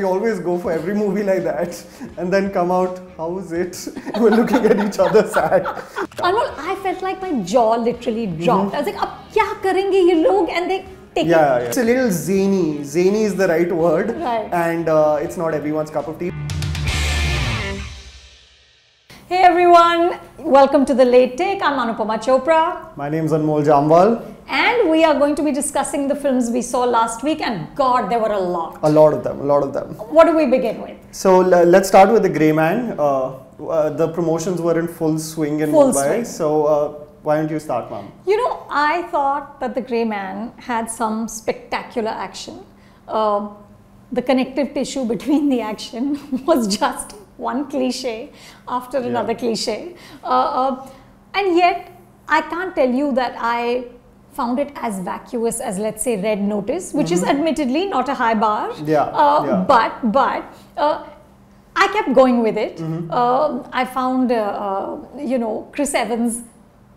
We always go for every movie like that and then come out, how is it? We're looking at each other sad. Anmol, I felt like my jaw literally dropped. I was like, ab kya karenge ye log? And they take it. It's a little zany. Zany is the right word. Right. And it's not everyone's cup of tea. Hey everyone, welcome to The Late Take. I'm Anupama Chopra. My name's Anmol Jamwal. And we are going to be discussing the films we saw last week, and God, there were a lot. A lot of them. What do we begin with? So let's start with The Gray Man. The promotions were in full swing in Mumbai. So why don't you start, ma'am? You know, I thought that The Gray Man had some spectacular action. The connective tissue between the action was just one cliche after another cliche. And yet, I can't tell you that I found it as vacuous as, let's say, Red Notice, which is admittedly not a high bar. But I kept going with it. I found, you know, Chris Evans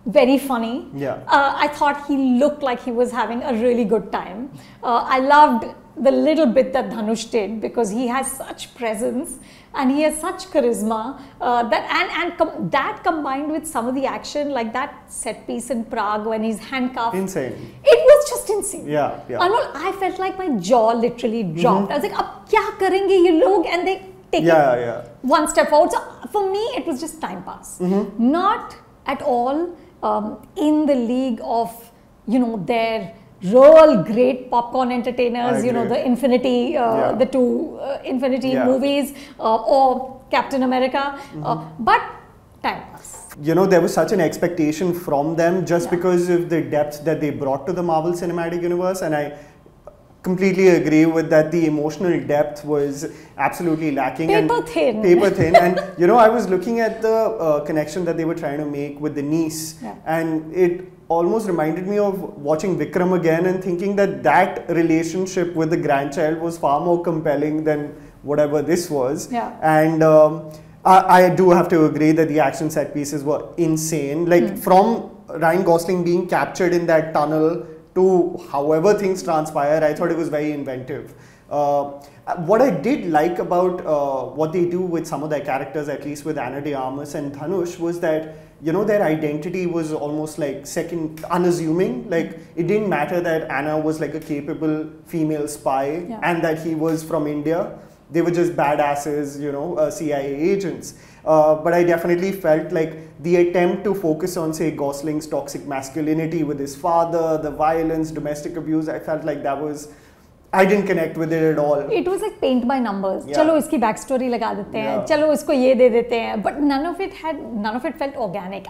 very funny. I thought he looked like he was having a really good time. I loved the little bit that Dhanush did because he has such presence and he has such charisma that combined with some of the action, like that set piece in Prague when he's handcuffed. Insane. It was just insane. Anmol, I felt like my jaw literally dropped. I was like, ab kya karenge ye log? And they take it one step forward. So for me, it was just time pass. Not at all in the league of, you know, their real great popcorn entertainers, you know, the Infinity, the two Infinity movies or Captain America, but time pass. You know, there was such an expectation from them just because of the depth that they brought to the Marvel Cinematic Universe, and I completely agree with that. The emotional depth was absolutely lacking. Paper thin. And you know, I was looking at the connection that they were trying to make with the niece, and it almost reminded me of watching Vikram again and thinking that that relationship with the grandchild was far more compelling than whatever this was. And I do have to agree that the action set pieces were insane. Like from Ryan Gosling being captured in that tunnel to however things transpire, I thought it was very inventive. What I did like about what they do with some of their characters, at least with Ana de Armas and Dhanush, was that, you know, their identity was almost like unassuming. Like, it didn't matter that Anna was like a capable female spy and that he was from India. They were just badasses, you know, CIA agents. But I definitely felt like the attempt to focus on, say, Gosling's toxic masculinity with his father, the violence, domestic abuse, I felt like that was, I didn't connect with it at all. It was like paint by numbers. Chalo iski backstory laga dete hain. Chalo isko ye de dete hain. But none of it felt organic.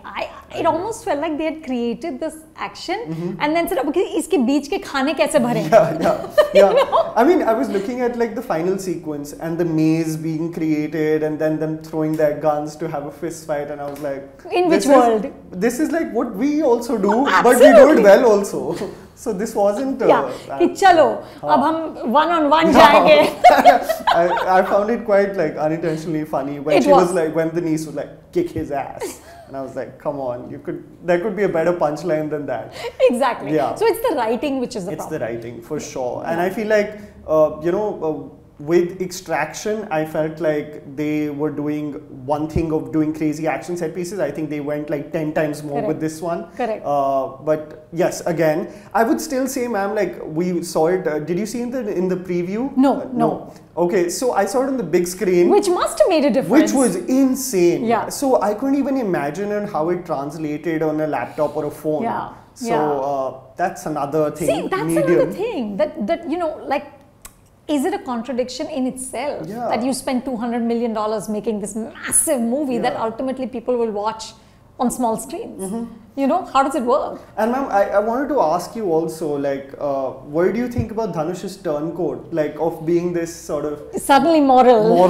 It almost felt like they had created this action and then said, okay, iske beech ke khane kaise bhare? You know? I mean, I was looking at like the final sequence and the maze being created and then them throwing their guns to have a fist fight, and I was like, in which world? This is like what we also do, but we do it well also. So this wasn't. Ki chalo, ab hum one-on-one jayenge. I found it quite like unintentionally funny when when the niece was like, kick his ass. And I was like, come on, there could be a better punchline than that. Exactly. So it's the writing which is the problem. It's the writing for sure. And I feel like, you know, with Extraction, I felt like they were doing one thing of doing crazy action set pieces. I think they went like 10 times more with this one. But yes, again, I would still say, ma'am, like we saw it. Did you see it in the preview? No. Okay, so I saw it on the big screen. Which must have made a difference. Which was insane. So I couldn't even imagine how it translated on a laptop or a phone. So that's another thing. See, that's another thing. That you know, like, is it a contradiction in itself that you spend $200 million making this massive movie that ultimately people will watch on small screens? You know, how does it work? And ma'am, I wanted to ask you also, like, what do you think about Dhanush's turncoat, like, of being this sort of suddenly moral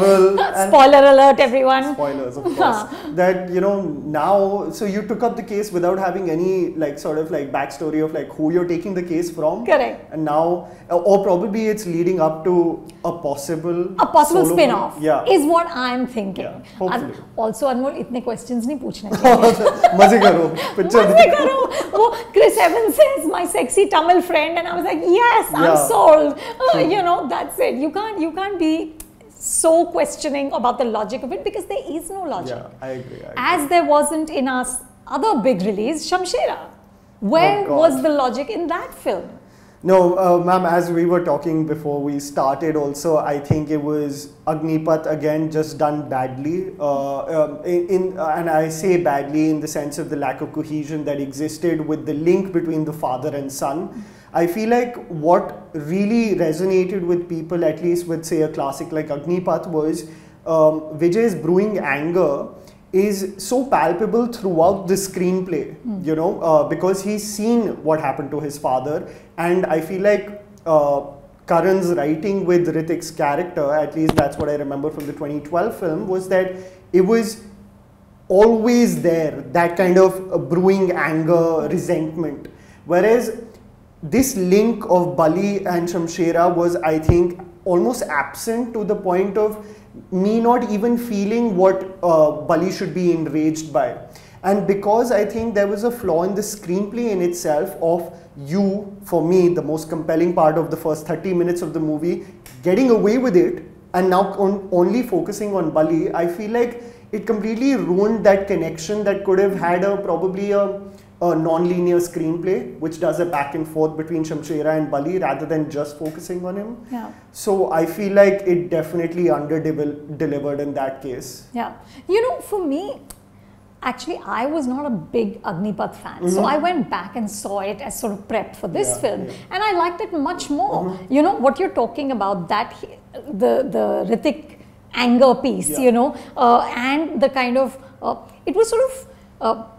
spoiler alert, everyone. Spoilers, of course. That, you know, now, so you took up the case without having any, like, sort of like backstory of like who you're taking the case from. And now, or probably it's leading up to a possible spin-off. Is what I'm thinking. Hopefully. Also, Anmol, itne questions nahi पूछने चाहिए. मजे करो. Chris Evans says, my sexy Tamil friend, and I was like, yes, I'm sold. You know, that's it. You can't be so questioning about the logic of it, because there is no logic. Yeah, I agree. As there wasn't in our other big release, Shamshera. Where was the logic in that film? No, ma'am, as we were talking before we started also, I think it was Agnipath again just done badly. And I say badly in the sense of the lack of cohesion that existed with the link between the father and son. I feel like what really resonated with people, at least with say a classic like Agnipath, was Vijay's brewing anger is so palpable throughout the screenplay, you know, because he's seen what happened to his father. And I feel like Karan's writing with Ritik's character, at least that's what I remember from the 2012 film, was that it was always there, that kind of brewing anger, resentment. Whereas this link of Bali and Shamshera was, I think, almost absent, to the point of me not even feeling what Bali should be enraged by. And because I think there was a flaw in the screenplay in itself of you, for me, the most compelling part of the first 30 minutes of the movie, getting away with it and now only focusing on Bali, I feel like it completely ruined that connection that could have had probably a non-linear screenplay which does a back and forth between Shamshera and Bali rather than just focusing on him. Yeah. So I feel like it definitely under-delivered in that case. Yeah. You know, for me, actually, I was not a big Agnipath fan. So I went back and saw it as sort of prep for this film. And I liked it much more. You know, what you're talking about, that the Ritik anger piece, you know, and the kind of, it was sort of,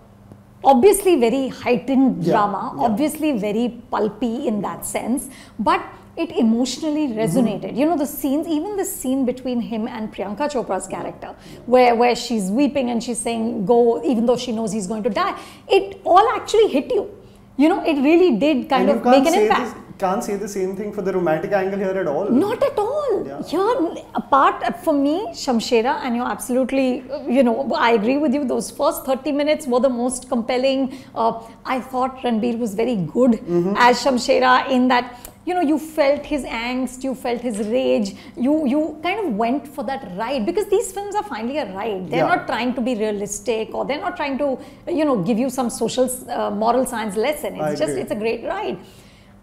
obviously very heightened drama, obviously very pulpy in that sense, but it emotionally resonated. You know, the scenes, even the scene between him and Priyanka Chopra's character, where she's weeping and she's saying, go, even though she knows he's going to die, it all actually hit you. You know, it really did kind of make an impact. Can't say the same thing for the romantic angle here at all. Not at all. Yeah. Here, apart, for me, Shamshera, and you're absolutely, you know, I agree with you, those first 30 minutes were the most compelling. I thought Ranbir was very good as Shamshera, in that, you know, you felt his angst, you felt his rage, you kind of went for that ride, because these films are finally a ride. They're not trying to be realistic, or they're not trying to, you know, give you some social, moral science lesson. It's just, it's a great ride.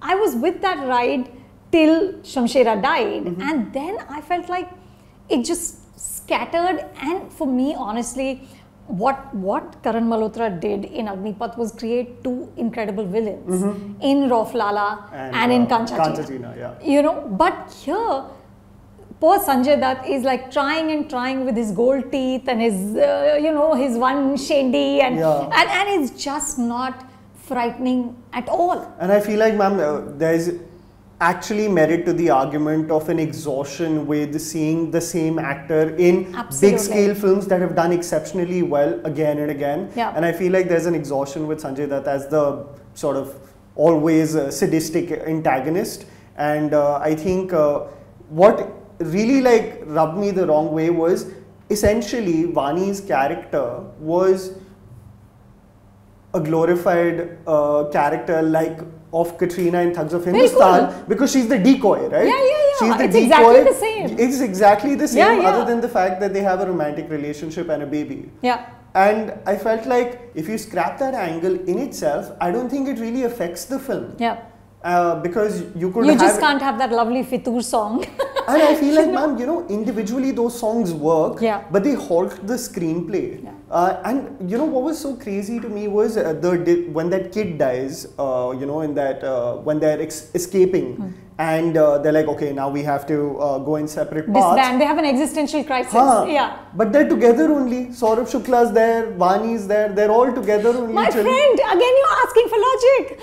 I was with that ride till Shamshera died, and then I felt like it just scattered. And for me, honestly, what Karan Malhotra did in Agnipath was create two incredible villains in Rauflala and in Kanchachina. You know, but here, poor Sanjay Dutt is like trying and trying with his gold teeth and his, you know, his one shandy, and it's just not frightening at all. And I feel like, ma'am, there's actually merit to the argument of an exhaustion with seeing the same actor in big scale films that have done exceptionally well again and again. And I feel like there's an exhaustion with Sanjay Dutt as the sort of always sadistic antagonist. And I think what really like rubbed me the wrong way was essentially Vani's character was a glorified character like of Katrina in Thugs of Hindustan, because she's the decoy, right? She's the decoy. Exactly the same. It's exactly the same, other than the fact that they have a romantic relationship and a baby. And I felt like if you scrap that angle in itself, I don't think it really affects the film. Because you just can't have that lovely Fitur song. And I feel like, ma'am, you know, individually those songs work, but they halt the screenplay. And you know what was so crazy to me was when that kid dies, you know, in that when they're escaping, and they're like, okay, now we have to go in separate paths. Disband. They have an existential crisis. But they're together only. Saurabh Shukla's there, Vani's there. They're all together only. My friend, again you're asking for logic.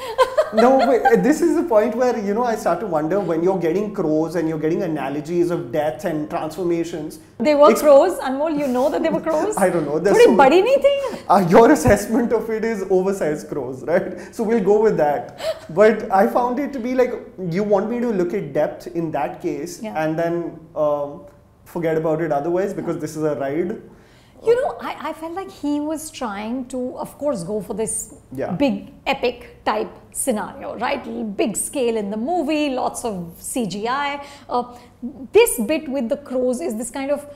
No, wait, this is the point where, you know, I start to wonder, when you're getting crows and you're getting analogies of death and transformations. They were crows, Anmol, you know that they were crows? I don't know. Badi nahi thi? Your assessment of it is oversized crows, right? So we'll go with that. But I found it to be like, you want me to look at depth in that case and then forget about it otherwise because this is a ride. You know, I felt like he was trying to, of course, go for this big epic type scenario, right? Big scale in the movie, lots of CGI. This bit with the crows is this kind of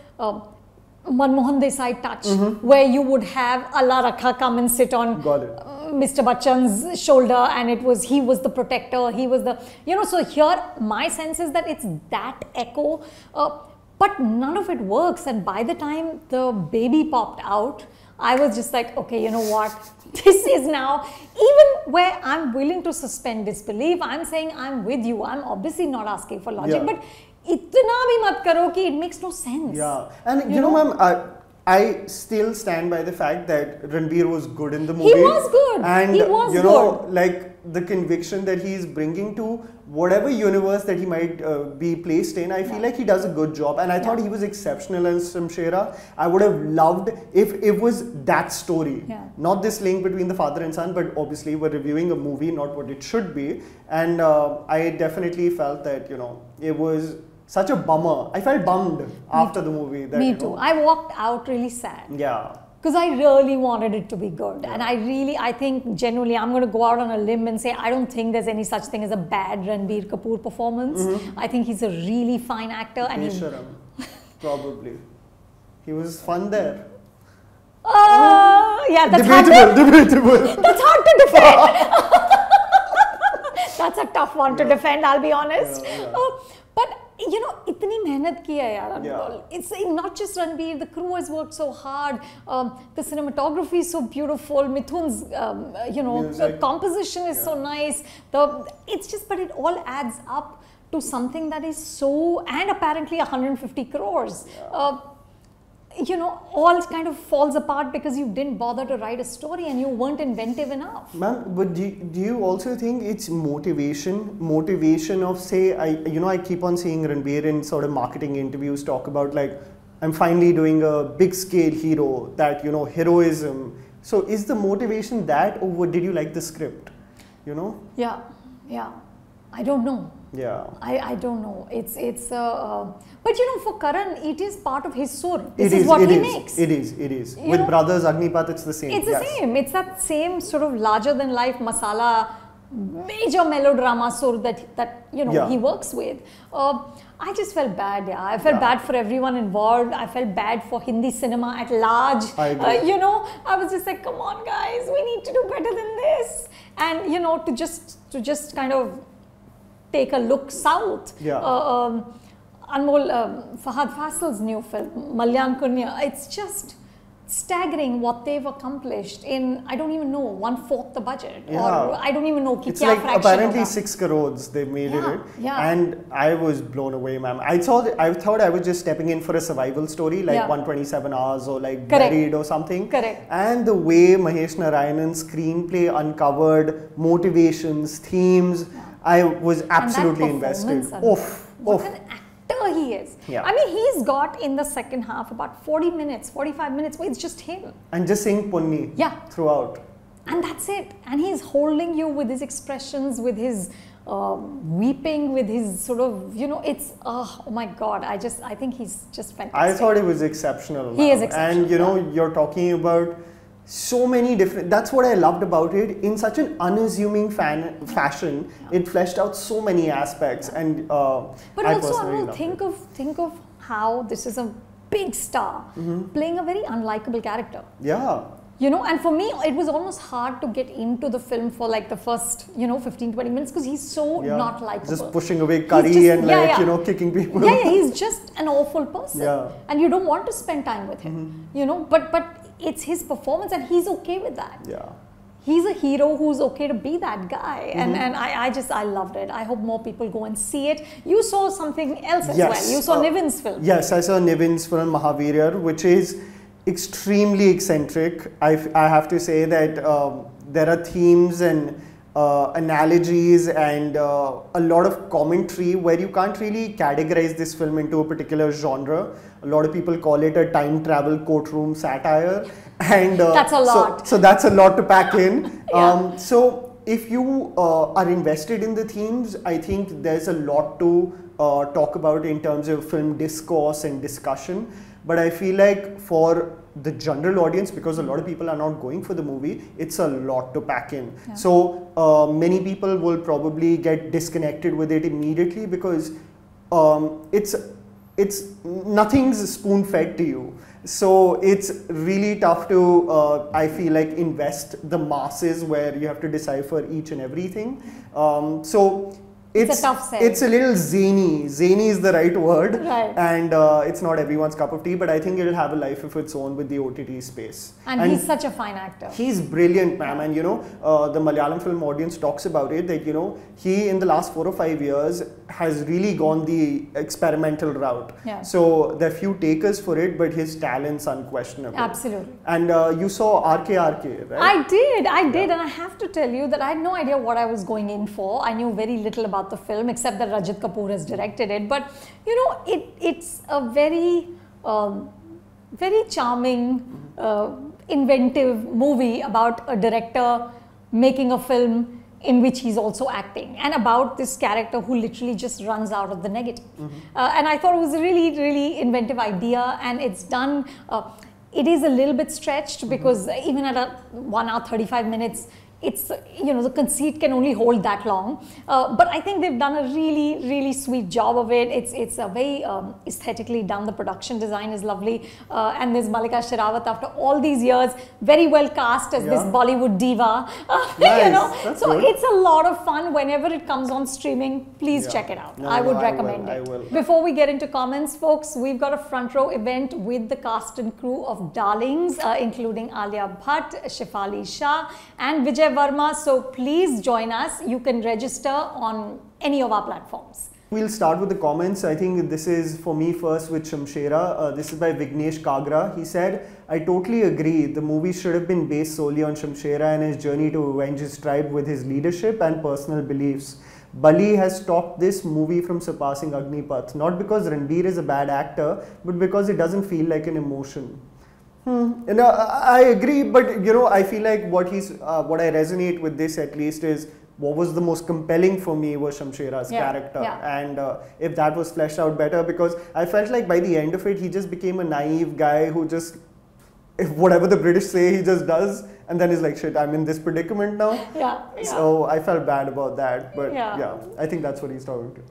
Manmohan Desai touch, where you would have Allah Rakha come and sit on Mr. Bachchan's shoulder, and he was the protector, he was the, you know, so here my sense is that it's that echo. But none of it works, and by the time the baby popped out, I was just like, okay, you know what, this is now, even where I'm willing to suspend disbelief, I'm saying I'm with you, I'm obviously not asking for logic, but itna bhi mat karo ki it makes no sense. Yeah, and you know ma'am, I still stand by the fact that Ranbir was good in the movie. He was good. And he was you know, like the conviction that he is bringing to whatever universe that he might be placed in, I feel like he does a good job. And I thought he was exceptional as Shamshera. I would have loved if it was that story. Not this link between the father and son, but obviously we're reviewing a movie, not what it should be. And I definitely felt that, you know, it was such a bummer. I felt bummed after the movie. That, Me too. I walked out really sad. Yeah. Because I really wanted it to be good. And I think genuinely, I'm going to go out on a limb and say, I don't think there's any such thing as a bad Ranbir Kapoor performance. I think he's a really fine actor. And probably. He was fun there. Yeah, that's debatable. That's hard to defend. That's a tough one to defend, I'll be honest. But you know, itni mehnat ki hai yaar, Anmol. It's not just Ranbir, the crew has worked so hard. The cinematography is so beautiful. Mithun's, you know, the composition is so nice. It's just, but it all adds up to something that is so, and apparently 150 crores. You know, all kind of falls apart because you didn't bother to write a story and you weren't inventive enough. Ma'am, but do you also think it's motivation of, say, I keep on seeing Ranbir in sort of marketing interviews talk about like, I'm finally doing a big scale hero, that, you know, heroism. So is the motivation that, or did you like the script, you know? Yeah, I don't know. Yeah. I don't know. But you know, for Karan, it is part of his soul. This is what he makes. It is. With Brothers, Agnipath, it's the same. It's the same. It's that same sort of larger than life masala, major melodrama sort that you know he works with. I just felt bad. I felt bad for everyone involved. I felt bad for Hindi cinema at large. You know, I was just like, come on, guys, we need to do better than this. And you know, to just kind of take a look south. Anmol, Fahad Fasil's new film, Malayankunju, it's just staggering what they've accomplished in, I don't even know, 1/4 the budget. Or I don't even know. It's like apparently 6 crores they made it. And I was blown away, ma'am. I thought I was just stepping in for a survival story like 127 Hours or like Buried or something. And the way Mahesh Narayanan's screenplay uncovered motivations, themes, I was absolutely invested. What an actor he is. I mean, he's got in the second half about 40 minutes, 45 minutes where it's just him. And just saying Punni throughout. And that's it. And he's holding you with his expressions, with his weeping, with his sort of, you know, it's, oh my God, I think he's just fantastic. I thought it was exceptional. He is exceptional. And you know, you're talking about so many different, that's what I loved about it. In such an unassuming fashion, it fleshed out so many aspects. And but also, Anmol, think of how this is a big star playing a very unlikable character. You know, and for me, it was almost hard to get into the film for like the first, you know, 15-20 minutes because he's so not likable. Just pushing away curry and like, you know, kicking people. He's just an awful person. And you don't want to spend time with him, you know, but it's his performance and he's okay with that. He's a hero who's okay to be that guy. And I loved it. I hope more people go and see it. You saw something else as well. You saw Nivin's film. Yes, I saw Nivin's film Mahaveeryar, which is extremely eccentric. I have to say that there are themes and analogies and a lot of commentary where you can't really categorize this film into a particular genre. A lot of people call it a time travel courtroom satire, and that's a lot. So that's a lot to pack in. So if you are invested in the themes, I think there's a lot to talk about in terms of film discourse and discussion. But I feel like for the general audience, because a lot of people are not going for the movie, it's a lot to pack in. Yeah. So many people will probably get disconnected with it immediately because it's nothing's spoon fed to you. So it's really tough to, I feel like, invest the masses where you have to decipher each and everything. So it's a tough sell. It's a little zany. Zany is the right word. Right. And it's not everyone's cup of tea, but I think it'll have a life of its own with the OTT space. And he's such a fine actor. He's brilliant, ma'am. And you know, the Malayalam film audience talks about it, that, you know, he in the last 4 or 5 years has really gone the experimental route. Yeah. So there are few takers for it, but his talent's unquestionable. Absolutely. And you saw RKAY, right? I did, and I have to tell you that I had no idea what I was going in for. I knew very little about the film except that Rajat Kapoor has directed it. But you know, it's a very, very charming, inventive movie about a director making a film in which he's also acting, and about this character who literally just runs out of the negative. And I thought it was a really, really inventive idea, and it's done. It is a little bit stretched because even at 1 hour 35 minutes, it's, you know, the conceit can only hold that long. But I think they've done a really, really sweet job of it. It's a very aesthetically done. The production design is lovely. And there's Malika Sherawat, after all these years, very well cast as this Bollywood diva. Nice. You know, That's so good. it's a lot of fun. Whenever it comes on streaming, please check it out. I would recommend it. I will. Before we get into comments, folks, we've got a front row event with the cast and crew of Darlings, including Alia Bhatt, Shefali Shah, and Vijay Verma. So please join us. You can register on any of our platforms. We'll start with the comments. I think this is for me first with Shamshera. This is by Vignesh Kagra. He said, I totally agree. The movie should have been based solely on Shamshera and his journey to avenge his tribe with his leadership and personal beliefs. Bali has stopped this movie from surpassing Agnipath, not because Ranbir is a bad actor, but because it doesn't feel like an emotion. You know, I agree, but you know, I feel like what I resonate with this at least is what was the most compelling for me was Shamshera's character, and if that was fleshed out better, because I felt like by the end of it, he just became a naive guy who just, if whatever the British say, he just does, and then he's like, shit, I'm in this predicament now. So I felt bad about that, but yeah, I think that's what he's talking to.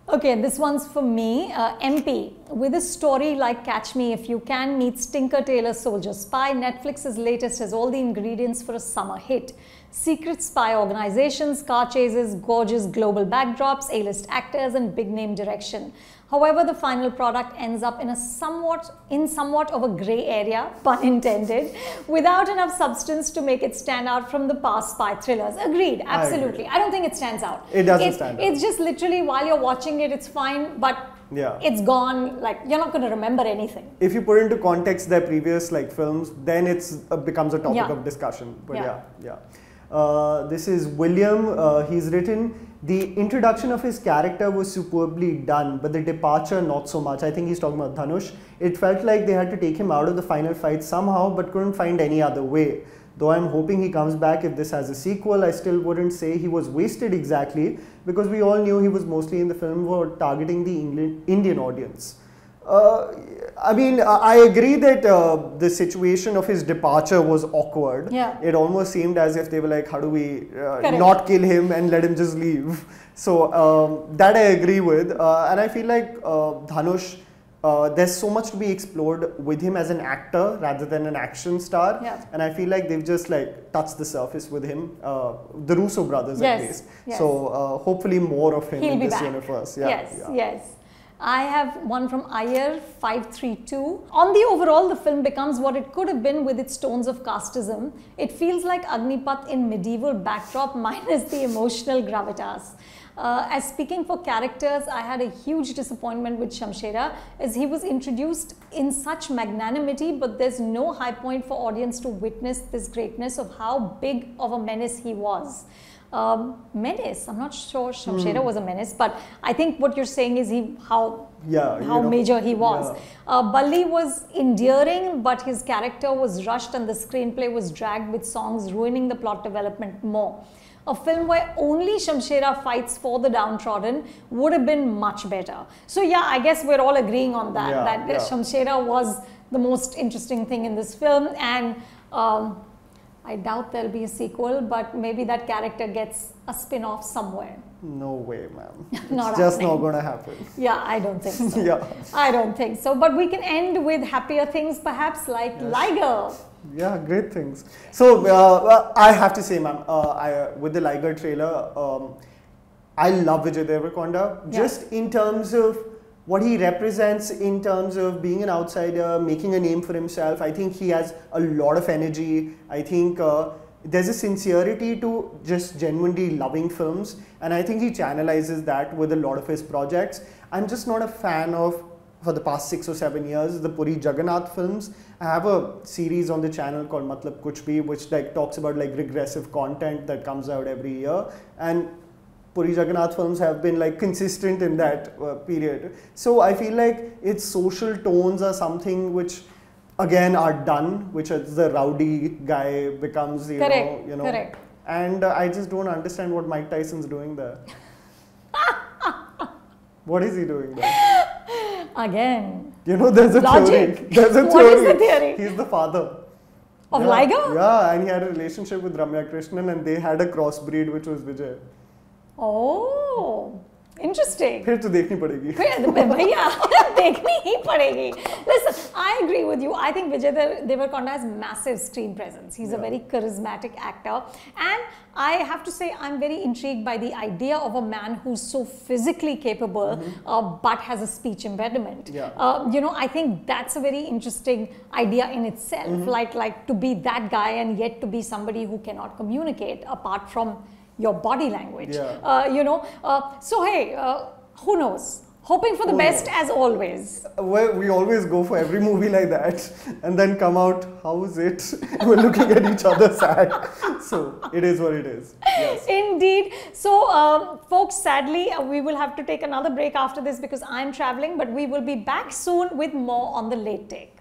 Okay, this one's for me. MP, with a story like Catch Me If You Can meets Tinker Tailor Soldier Spy, Netflix's latest has all the ingredients for a summer hit. Secret spy organizations, car chases, gorgeous global backdrops, A-list actors and big name direction. However, the final product ends up in somewhat of a grey area, pun intended, without enough substance to make it stand out from the past spy thrillers. Agreed, absolutely. I don't think it stands out. It doesn't stand out. It's just literally while you're watching it, it's fine, but it's gone. Like, you're not going to remember anything. If you put into context their previous films, then it becomes a topic of discussion. But this is William. He's written, the introduction of his character was superbly done, but the departure not so much. I think he's talking about Dhanush. It felt like they had to take him out of the final fight somehow, but couldn't find any other way. Though I'm hoping he comes back if this has a sequel, I still wouldn't say he was wasted exactly, because we all knew he was mostly in the film for targeting the Indian audience. I mean, I agree that the situation of his departure was awkward. It almost seemed as if they were like, how do we not kill him and let him just leave? So that I agree with. And I feel like Dhanush, there's so much to be explored with him as an actor rather than an action star. And I feel like they've just touched the surface with him, the Russo brothers at least. So hopefully more of him in this universe. Yes. I have one from Iyer 532. On the overall, the film becomes what it could have been with its tones of casteism. It feels like Agnipath in medieval backdrop minus the emotional gravitas. As speaking for characters, I had a huge disappointment with Shamshera, as he was introduced in such magnanimity, but there's no high point for audience to witness this greatness of how big of a menace he was. Menace, I'm not sure Shamshera was a menace, but I think what you're saying is how major he was. Balli was endearing, but his character was rushed and the screenplay was dragged with songs, ruining the plot development more. a film where only Shamshera fights for the downtrodden would have been much better. So yeah, I guess we're all agreeing on that, that Shamshera was the most interesting thing in this film, and I doubt there'll be a sequel, but maybe that character gets a spin-off somewhere. No way, ma'am. It's not just not going to happen. Yeah, I don't think so. I don't think so. But we can end with happier things, perhaps, like Liger. Yeah, great things. So, I have to say, ma'am, with the Liger trailer, I love Vijay Deverakonda. Just in terms of what he represents, in terms of being an outsider, making a name for himself. I think he has a lot of energy. I think there's a sincerity to just genuinely loving films, and I think he channelizes that with a lot of his projects. I'm just not a fan of, for the past 6 or 7 years, the Puri Jagannath films. I have a series on the channel called Matlab Kuch Bhi, which like talks about like regressive content that comes out every year, and Puri Jagannath films have been like consistent in that period. So I feel like its social tones are something which again are done, which is the rowdy guy becomes, you know. Correct. And I just don't understand what Mike Tyson's doing there. What is he doing there? Again. You know, there's a Logic. theory. There's a theory. What is the theory? He's the father. Of Liger? Yeah, and he had a relationship with Ramya Krishnan, and they had a crossbreed, which was Vijay. Oh, interesting. फिर तो देखनी पड़ेगी. भैया देखनी ही पड़ेगी. Listen, I agree with you. I think Vijay Deverakonda has massive screen presence. He's a very charismatic actor, and I have to say I'm very intrigued by the idea of a man who's so physically capable, but has a speech impediment. You know, I think that's a very interesting idea in itself. Like to be that guy and yet to be somebody who cannot communicate apart from your body language. You know, so hey, who knows? Hoping for the best as always. Well, we always go for every movie like that and then come out, how is it? We're looking at each other sad. So it is what it is. Yes. Indeed. So folks, sadly, we will have to take another break after this because I'm traveling, but we will be back soon with more on the Late Take.